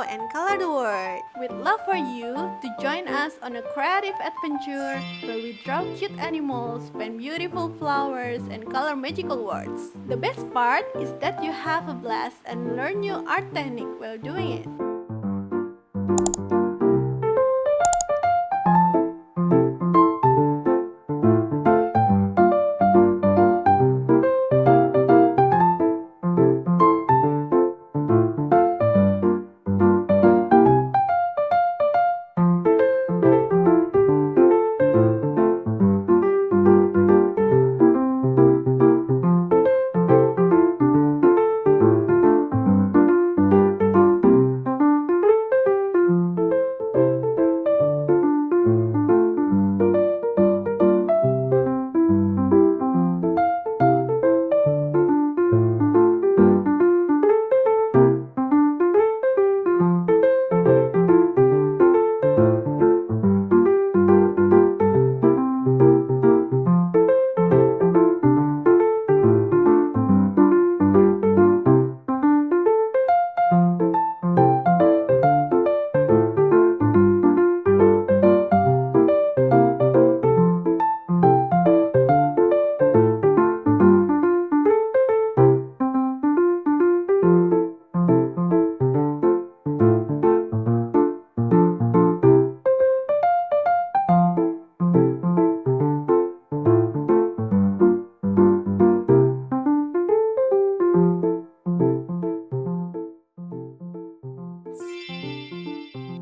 draw and color the world. We'd love for you to join us on a creative adventure where we draw cute animals, paint beautiful flowers, and color magical words. The best part is that you have a blast and learn new art technique while doing it.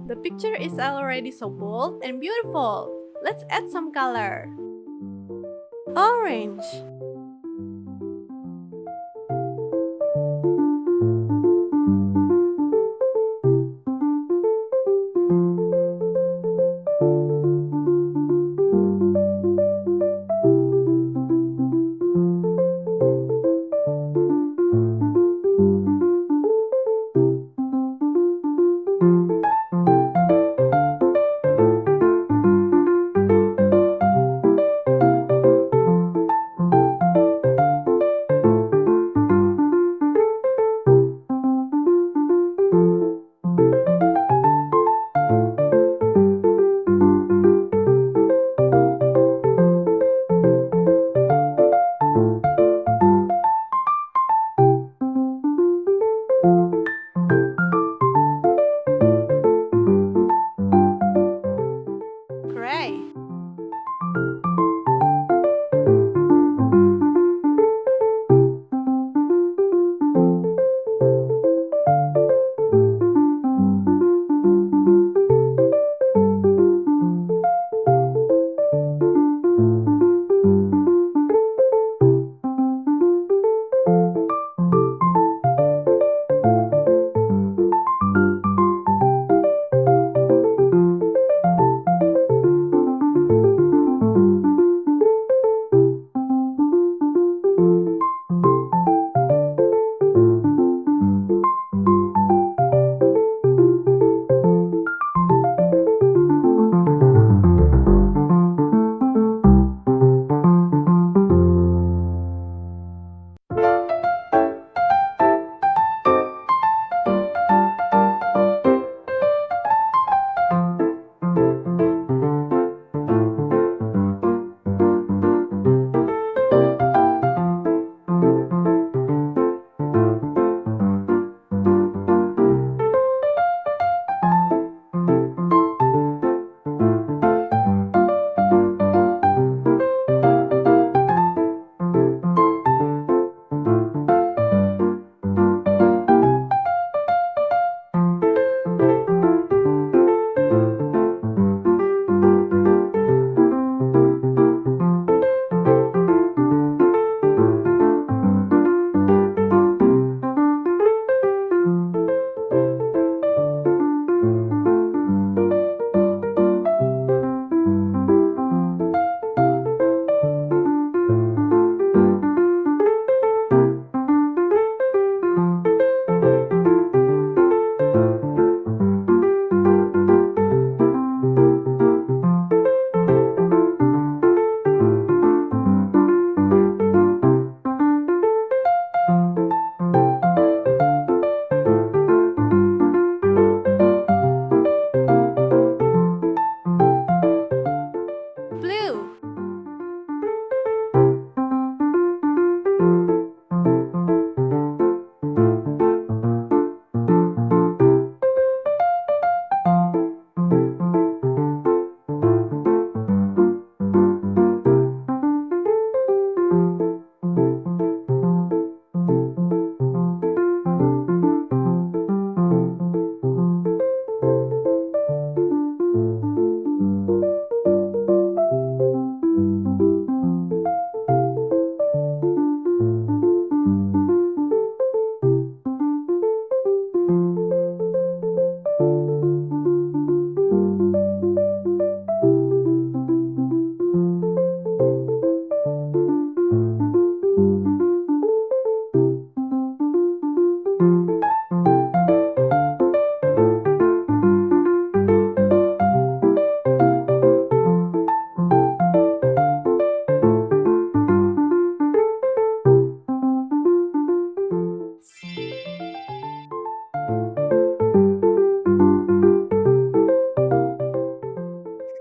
The picture is already so bold and beautiful. Let's add some color. Orange.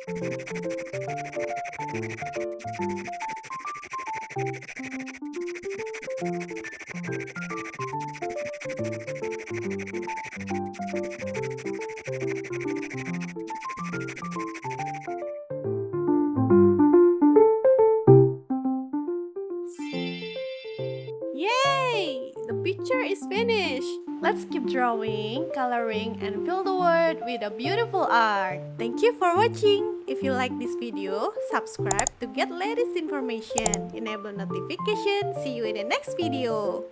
Yay! The picture is finished! Let's keep drawing, coloring, and fill the world with a beautiful art. Thank you for watching! If you like this video, subscribe to get latest information. Enable notifications. See you in the next video.